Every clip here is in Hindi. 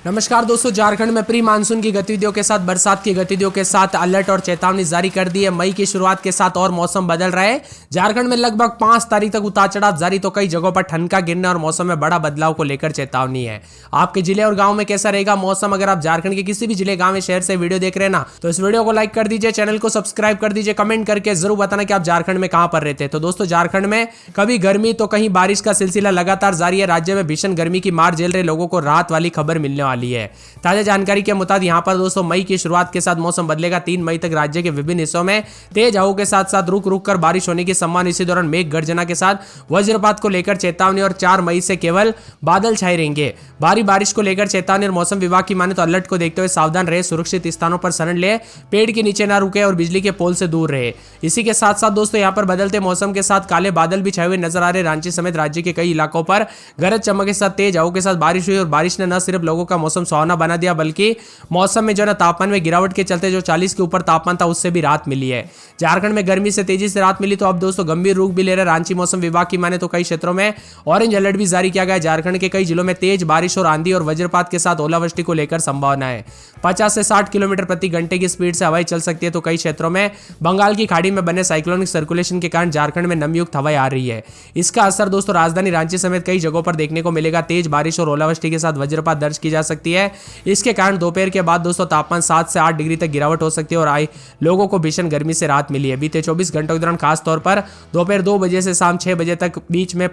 नमस्कार दोस्तों, झारखंड में प्री मानसून की गतिविधियों के साथ बरसात की गतिविधियों के साथ अलर्ट और चेतावनी जारी कर दी है। मई की शुरुआत के साथ और मौसम बदल रहा है। झारखंड में लगभग 5 तारीख तक उतार चढ़ाव जारी, तो कई जगहों पर ठंड गिरने और मौसम में बड़ा बदलाव को लेकर चेतावनी है। आपके जिले और गांव में कैसा रहेगा मौसम? अगर आप झारखंड के किसी भी जिले, गांव या शहर से वीडियो देख रहे हैं ना, तो इस वीडियो को लाइक कर दीजिए, चैनल को सब्सक्राइब कर दीजिए, कमेंट करके जरूर बताना कि आप झारखंड में कहां पर रहते हैं। तो दोस्तों, झारखंड में कभी गर्मी तो कहीं बारिश का सिलसिला लगातार जारी है। राज्य में भीषण गर्मी की मार झेल रहे लोगों को राहत वाली खबर मिलने वाली है। ताजा जानकारी के मुताबिक यहां पर दोस्तों मई की शुरुआत के साथ मौसम बदलेगा। 3 मई तक राज्य के विभिन्न हिस्सों में तेज हवाओं के साथ साथ रुक रुक कर बारिश होने की संभावना। इसी दौरान मेघ गर्जना के साथ वज्रपात को लेकर चेतावनी और 4 मई से केवल बादल छाए रहेंगे। भारी बारिश को लेकर चेतावनी और मौसम विभाग की माने तो अलर्ट को देखते हुए सावधान रहे, सुरक्षित स्थानों पर शरण ले, पेड़ के नीचे ना रुके और बिजली के पोल से दूर रहे। इसी के साथ साथ दोस्तों यहां पर बदलते मौसम के साथ काले बादल भी छाए हुए नजर आ रहे। रांची समेत राज्य के कई इलाकों पर गरज चमक के साथ तेज हवाओं के साथ बारिश हुई और बारिश ने न सिर्फ लोगों का मौसम सुहावना बना दिया, बल्कि मौसम में जो ना तापमान में गिरावट के चलते जो 40 के ऊपर तापमान था उससे भी राहत मिली है। झारखंड में गर्मी से तेजी से राहत मिली तो अब दोस्तों गंभीर रूप भी ले रहे। रांची मौसम विभाग की माने तो कई क्षेत्रों में ऑरेंज अलर्ट भी जारी किया गया है। झारखंड के कई जिलों में तेज बारिश और आंधी और वज्रपात के साथ ओलावृष्टि को लेकर संभावना है। 50 से 60 किलोमीटर प्रति घंटे की स्पीड से हवाएं चल सकती है। तो कई क्षेत्रों में बंगाल की खाड़ी में बने साइक्लोनिक सर्कुलेशन के कारण झारखंड में नमीयुक्त हवाएं आ रही है। इसका असर दोस्तों राजधानी रांची समेत कई जगहों पर देखने को मिलेगा। तेज बारिश और ओलावृष्टि के साथ वज्रपात दर्ज की जा सकती है। इसके कारण दोपहर के बाद दोस्तों तापमान 7 से 8 डिग्री तक गिरावट हो सकती है और लोगों को भीषण गर्मी से राहत मिली है। बीते 24 घंटों के दौरान खासतौर पर दोपहर 2 बजे से शाम 6 बजे तक बीच में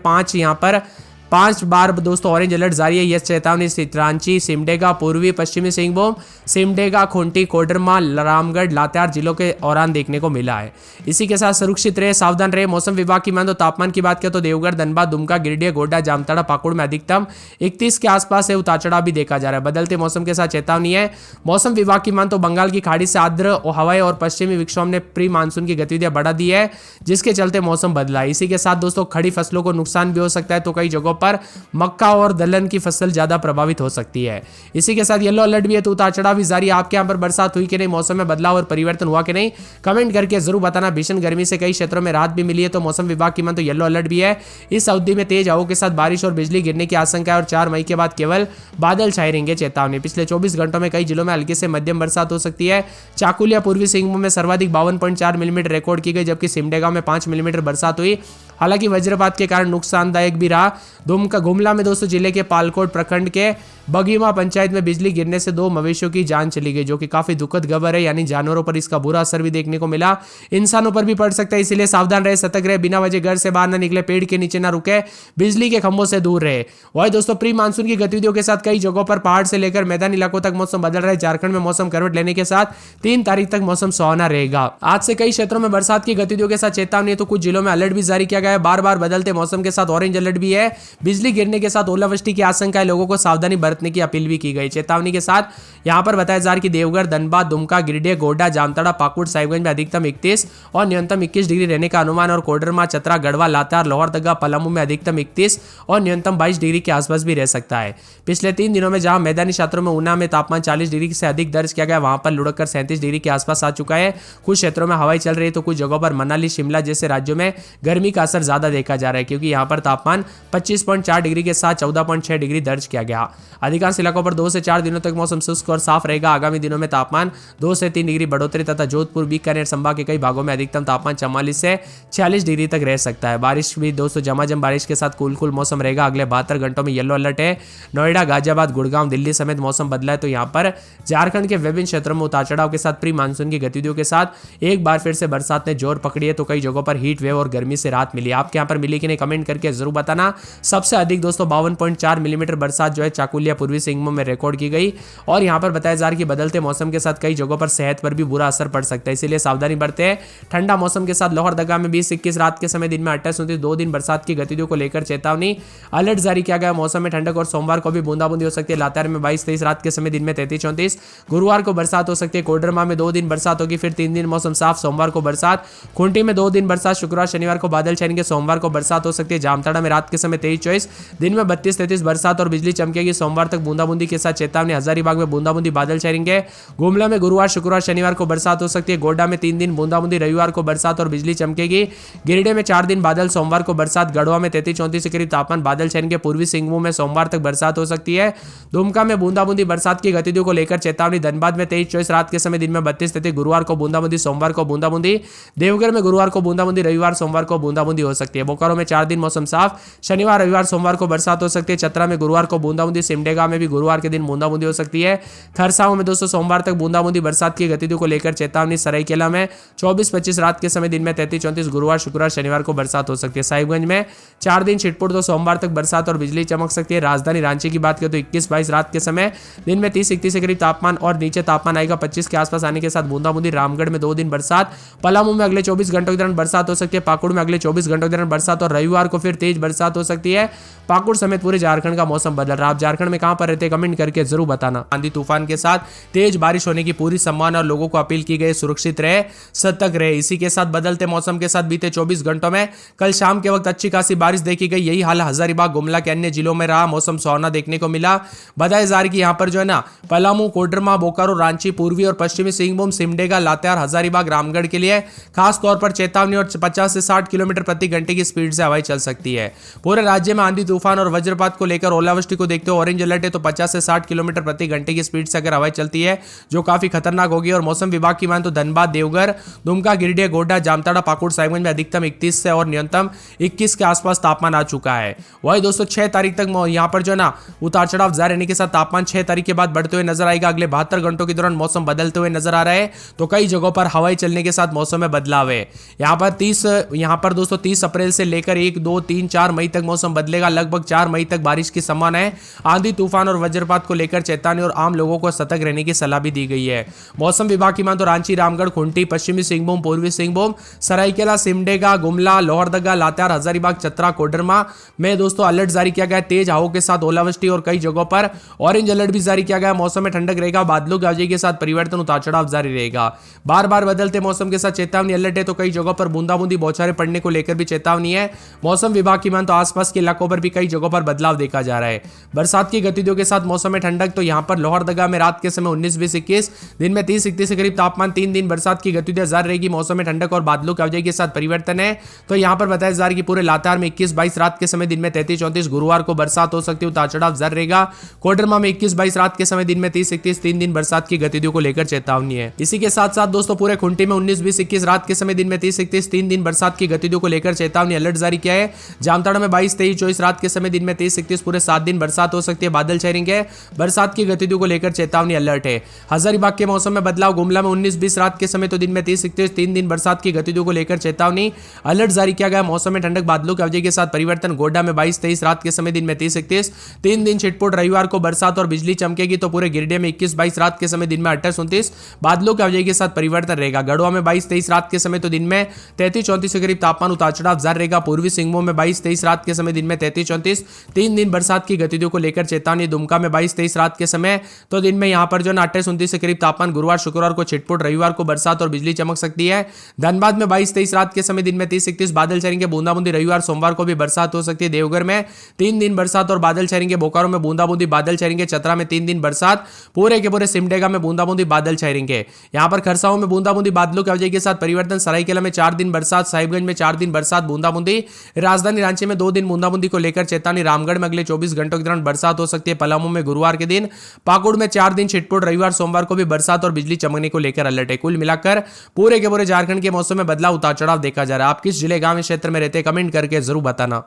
5 बार दोस्तों ऑरेंज अलर्ट जारी है। यह चेतावनी रांची, सिमडेगा, पूर्वी पश्चिमी सिंहभूम, सिमडेगा, खूंटी, कोडरमा, रामगढ़, लातेहार जिलों के दौरान देखने को मिला है। इसी के साथ सुरक्षित रहे, सावधान रहे। मौसम विभाग की मान तो तापमान की बात करें तो देवघर, धनबाद, दुमका, गिरिडीह, गोड्डा, जामताड़ा, पाकुड़ में अधिकतम 31 के आसपास से उतार चढ़ाव भी देखा जा रहा है। बदलते मौसम के साथ चेतावनी है। मौसम विभाग की मान तो बंगाल की खाड़ी से आर्द्र हवाएं और पश्चिमी विक्षोभ ने प्री मानसून की गतिविधियां बढ़ा दी है, जिसके चलते मौसम बदला है। इसी के साथ दोस्तों खड़ी फसलों को नुकसान भी हो सकता है, तो कई जगहों पर मक्का और दलहन की फसल ज्यादा प्रभावित हो सकती है। इसी के साथ येलो अलर्ट भी है, तो उतार चढ़ाव भी जारी है। आपके यहाँ पर बरसात हुई कि नहीं, मौसम में बदलाव और परिवर्तन हुआ कि नहीं, कमेंट करके जरूर बताना। भीषण गर्मी से कई क्षेत्रों में राहत भी मिली है, तो मौसम विभाग की मान तो येलो अलर्ट भी है। इस अवधि में तेज हवाओं के साथ बारिश और बिजली गिरने की आशंका है और 4 मई के बाद केवल बादल छाए रहेंगे। चेतावनी पिछले 24 घंटों में कई जिलों में हल्की से मध्यम बरसात हो सकती है। चाकुलिया, पूर्वी सिंहभूम में सर्वाधिक 52.4 मिलीमीटर रिकॉर्ड की गई, जबकि सिमडेगा में 5 मिलीमीटर बरसात हुई। हालांकि वज्रपात के कारण नुकसानदायक भी रहा। दुमका गुमला में दोस्तों जिले के पालकोट प्रखंड के बगीमा पंचायत में बिजली गिरने से 2 मवेशियों की जान चली गई, जो कि काफी दुखद खबर है। यानी जानवरों पर इसका बुरा असर भी देखने को मिला, इंसानों पर भी पड़ सकता है। इसलिए सावधान रहे, सतर्क रहे, बिना वजह घर से बाहर न निकले, पेड़ के नीचे न रुके, बिजली के खंभों से दूर रहे। वही दोस्तों प्री मानसून की गतिविधियों के साथ कई जगहों पर पहाड़ से लेकर मैदानी इलाकों तक मौसम बदल रहा है। झारखंड में मौसम करवट लेने के साथ 3 तारीख तक मौसम सुहावना रहेगा। आज से कई क्षेत्रों में बरसात की गतिविधियों के साथ चेतावनी है, तो कुछ जिलों में अलर्ट भी जारी किया गया है। बार बार बदलते मौसम के साथ ऑरेंज अलर्ट भी है। बिजली गिरने के साथ ओलावृष्टि की आशंका है, लोगों को सावधानी बरतने की अपील भी की गई। चेतावनी के साथ यहां पर बताया जा रहा है कि देवघर, धनबाद, दुमका, गिरिडीह, गोड्डा, जामताड़ा, पाकुड़, साहिबगंज में अधिकतम 31 और न्यूनतम 21 डिग्री रहने का अनुमान और कोडरमा, चतरा, गढ़वा, लातेहार, लोहरदगा, पलामू में अधिकतम 31 और न्यूनतम 22 डिग्री के आसपास भी रह सकता है। पिछले 3 दिनों में जहां मैदानी क्षेत्रों में ऊना में तापमान 40 डिग्री से अधिक दर्ज किया गया, वहां पर लुढ़क कर 37 डिग्री के आसपास आ चुका है। कुछ क्षेत्रों में हवाएं चल रही है, तो कुछ जगहों पर मनाली, शिमला जैसे राज्यों में गर्मी का असर ज्यादा देखा जा रहा है, क्योंकि यहां पर तापमान 25.4 डिग्री के साथ 14.6 डिग्री दर्ज किया गया। अधिकांश इलाकों पर 2 से 4 दिनों तक मौसम शुष्क और साफ रहेगा। आगामी दिनों में तापमान 2 से 3 डिग्री बढ़ोतरी तथा जोधपुर, बीकानेर संभाग के कई भागों में अधिकतम तापमान 44 से 46 डिग्री तक रह सकता है। बारिश भी दोस्तों झमाझम बारिश के साथ कुल मौसम रहेगा। अगले 72 घंटों में येलो अलर्ट है। नोएडा, गाजियाबाद, गुड़गांव, दिल्ली समेत मौसम बदला है, तो यहाँ पर झारखंड के विभिन्न क्षेत्रों में उतार चढ़ाव के साथ प्री मानसून की गतिविधियों के साथ एक बार फिर से बरसात ने जोर पकड़ी है, तो कई जगहों पर हीट वेव और गर्मी से राहत मिली। आपके यहाँ पर मिली कि नहीं, कमेंट करके जरूर बताना। सबसे अधिक दोस्तों 52.4 मिलीमीटर बरसात जो है चाकुलिया, पूर्वी सिंहभूम में रिकॉर्ड की गई। और यहाँ पर बताया जा रहा है कि बदलते मौसम के साथ कई जगहों पर सेहत पर भी बुरा असर पड़ सकता है, इसीलिए सावधानी बरते हैं। ठंडा मौसम के साथ लोहरदगा में 20-21 रात के समय, दिन में 28-29 2 दिन बरसात की गतिविधियों को लेकर चेतावनी अलर्ट जारी किया गया। मौसम में ठंडक और सोमवार को भी बूंदाबूंदी हो सकती है। लातेहार में 22-23 रात के समय, दिन में 33-34। गुरुवार को बरसात हो सकती है। कोडरमा में 2 दिन बरसात होगी, फिर 3 दिन मौसम साफ। सोमवार को बरसात। खूंटी में 2 दिन बरसात। शुक्रवार, शनिवार को बादल छाएंगे। करेंगे सोमवार को बरसात हो सकती है। जामताड़ा में रात के समय 23-24, दिन में 32-33 बरसात और बिजली चमकेगी। सोमवार तक बूंदाबूंदी के साथ चेतावनी। हजारीबाग में बूंदाबूंदी बादल छाएंगे। गुमला में गुरुवार शुक्रवार शनिवार को बरसात हो सकती है। गोड्डा में 3 दिन बूंदाबूंदी, रविवार को बरसात और बिजली चमकेगी। गिरिडीह में 4 दिन बादल, सोमवार को बरसात। गढ़वा में 33-34 के करीब तापमान, बादल छाएंगे। पूर्वी सिंहभूम में सोमवार तक बरसात हो सकती है। दुमका में बूंदाबूंदी बरसात की गतिविधियों को लेकर चेतावनी। धनबाद में 23-24 रात के समय, दिन में 32-33, गुरुवार को बूंदाबूंदी, सोमवार को बूंदाबूंदी। देवघर में गुरुवार को बूंदाबूंदी, रविवार सोमवार को बूंदाबूंदी हो सकती है। बोकारो में 4 दिन मौसम साफ, शनिवार रविवार सोमवार को बरसात हो सकती है। चतरा में गुरुवार को बूंदाबूंदी, सिमडेगा में भी गुरुवार के दिन बूंदाबूंदी हो सकती है। खरसावां में दोस्तों सोमवार तक बूंदाबूंदी बरसात की गतिविधियों को लेकर चेतावनी। सरायकेला में 24-25 रात के समय, दिन में 33-34, गुरुवार शुक्रवार शनिवार को बरसात हो सकती है। साहिबगंज में 4 दिन छिटपुट, तो सोमवार तक बरसात और बिजली चमक सकती है। राजधानी रांची की बात करें तो 21-22 रात के समय, दिन में 30-31 के करीब तापमान और नीचे तापमान आएगा 25 के आसपास आने के साथ बूंदाबूंदी। रामगढ़ में 2 दिन बरसात। पलामू में अगले 24 घंटों के दौरान बरसात हो सकती है। पाकुड़ में अगले 24 घंटों के दौरान बरसात और रविवार को फिर तेज बरसात हो सकती है। पाकुड़ समेत पूरे झारखंड का मौसम बदल रहा है। आप झारखंड में कहां पर रहते हैं कमेंट करके जरूर बताना। आंधी तूफान के साथ तेज बारिश होने की पूरी संभावना और लोगों को अपील की गई सुरक्षित रहे, सतर्क रहे। इसी के साथ बदलते मौसम के साथ बीते 24 घंटों में कल शाम के वक्त अच्छी खासी बारिश देखी गई। यही हाल हजारीबाग गुमला के अन्य जिलों में रहा। मौसम सुहावना देखने को मिला। बताया जा रहा है कि यहाँ पर जो है ना पलामू, कोडरमा, बोकारो, रांची, पूर्वी और पश्चिमी सिंहभूम, सिमडेगा, लातेहार, हजारीबाग, रामगढ़ के लिए खास तौर पर चेतावनी और 50 से 60 किलोमीटर प्रति घंटे की स्पीड से हवाएं चल सकती है। पूरे राज्य में आंधी तूफान और वज्रपात को लेकर ओलावृष्टि को देखते हुए ऑरेंज अलर्ट है। तो 50 से 60 किलोमीटर प्रति घंटे की स्पीड से अगर हवाएं चलती है जो काफी खतरनाक होगी। और मौसम विभाग की मान तो धनबाद, देवघर, दुमका, गिरिडीह, गोड्डा, जामताड़ा, पाकुड़, साहिबगंज में अधिकतम 31 से और न्यूनतम 21 के आसपास तापमान आ चुका है। वही दोस्तों 6 तारीख तक यहाँ पर जो है ना उतार चढ़ाव जारी रहने के साथ तापमान 6 तारीख के बाद बढ़ते हुए नजर आएगा। अगले 72 घंटों के दौरान मौसम बदलते हुए नजर आ रहा है। तो कई जगहों पर हवाएं चलने के साथ मौसम में बदलाव है। यहाँ पर दोस्तों 30 अप्रैल से लेकर 1, 2, 3, 4 मई तक मौसम बदलेगा। लगभग 4 मई तक बारिश की संभावना है। आंधी तूफान और वज्रपात को लेकर चेतावनी और आम लोगों को सतर्क रहने की सलाह भी दी गई है। मौसम विभाग की मान तो रांची, रामगढ़, खूंटी, पश्चिमी सिंहभूम, पूर्वी सिंहभूम, सरायकेला, सिमडेगा, गुमला, लोहरदगा, लातेहार, हजारीबाग, चतरा, कोडरमा में दोस्तों अलर्ट जारी किया गया है। तेज हवाओं के साथ ओलावृष्टि और कई जगहों पर ऑरेंज अलर्ट भी जारी किया गया। मौसम में ठंडक रहेगा। बादलों की आवाजाही के साथ परिवर्तन, उतार चढ़ाव जारी रहेगा। बार बार बदलते मौसम के साथ चेतावनी अलर्ट है। तो कई जगहों पर बूंदाबूंदी, बौछारें पड़ने को लेकर भी चेतावनी है। मौसम विभाग की मान तो आसपास के इलाकों पर भी कई जगहों पर बदलाव देखा जा रहा है। बरसात की गतिविधियों के साथ मौसम में ठंडक। तो यहां पर लोहरदगा में रात के समय 19, 20, 21, दिन में 30, 31 के करीब तापमान। 3 दिन बरसात की गतिविधियां जारी रहेगी। मौसम में ठंडक और बादलों की आवाजाही के साथ परिवर्तन है। तो यहां पर बताया जा रहा है कि पूरे लातेहार में 21, 22 रात के समय, दिन में 33, 34, गुरुवार को बरसात हो सकती है। उतार चढ़ाव जारी रहेगा। कोडरमा में 21, 22 रात के समय, दिन में 30, 31, 3 दिन बरसात की गतिविधियों को लेकर चेतावनी है। इसी के साथ साथ दोस्तों पूरे खूंटी में 19, 20, 21 रात के समय, दिन में 30, 31, 3 दिन बरसात की गतिविधियों को लेकर चेतावनी अलर्ट जारी किया है। जामताड़ा में 22, 23, 24 रात के समय, दिन में 30, 31 पूरे 7 दिन बरसात हो सकती है। बादल छाएंगे। बरसात की गतिविधियों को लेकर चेतावनी अलर्ट है। हजारीबाग के मौसम में बदलाव। गुमला में 19, 20 रात के समय, तो दिन में 30, 31, 3 दिन बरसात की गतिविधियों को लेकर चेतावनी अलर्ट जारी किया गया। मौसम में ठंडक, बादलों की आवाजाही के साथ परिवर्तन। गोड्डा में 22, 23 रात के समय, दिन में 30, 31, 3 दिन छिटपुट, रविवार को बरसात और बिजली चमकेगी। तो पूरे गिरिडीह में 21, 22 रात के समय, दिन में 28, 29 बादलों की आवाजाही के साथ परिवर्तन रहेगा। गढ़वा में 22, 23 रात के समय, तो दिन में 33, 34 के करीब तापमान, उतार चढ़ाव जारी रहेगा। पूर्वी सिंहभूम में 22, 23 रात के समय, दिन में 33, 34, 3 दिन बरसात की गतिविधियों को लेकर चेतावनी। दुमका में 22, 23 रात के समय, तो दिन में यहां पर जो 28, 29 के करीब तापमान। गुरुवार शुक्रवार को छिटपुट, रविवार को बरसात और बिजली चमक सकती है। धनबाद में 22, 23 रात के समय, दिन में 30, 31 बादल छाएंगे। बूंदाबूंदी, रविवार सोमवार को भी बरसात हो सकती है। देवघर में 3 दिन बरसात और बादल छाएंगे। बोकारो में बूंदाबूंदी, बादल छाएंगे। चतरा में 3 दिन बरसात, पूरे के पूरे सिमडेगा में बूंदाबूंदी, बादल छाएंगे। यहां पर खरसावां में बूंदाबूंदी, बादलों की आवाजाही के साथ परिवर्तन। सरायकेला में 4 दिन बरसात। साहिबगंज में 4 दिन बरसात, बूंदाबूंदी। राजधानी रांची में 2 दिन बूंदाबूंदी को लेकर चेतावनी। रामगढ़ में अगले 24 घंटों के दौरान बरसात हो सकती है। पलामू में गुरुवार के दिन, पाकुड़ में 4 दिन छिटपुट, रविवार सोमवार को भी बरसात और बिजली चमकने को लेकर अलर्ट है। कुल मिलाकर पूरे के पूरे झारखंड के मौसम में बदलाव, उतार चढ़ाव देखा जा रहा है। आप किस जिले, गांव, क्षेत्र में रहते हैं कमेंट करके जरूर बताना।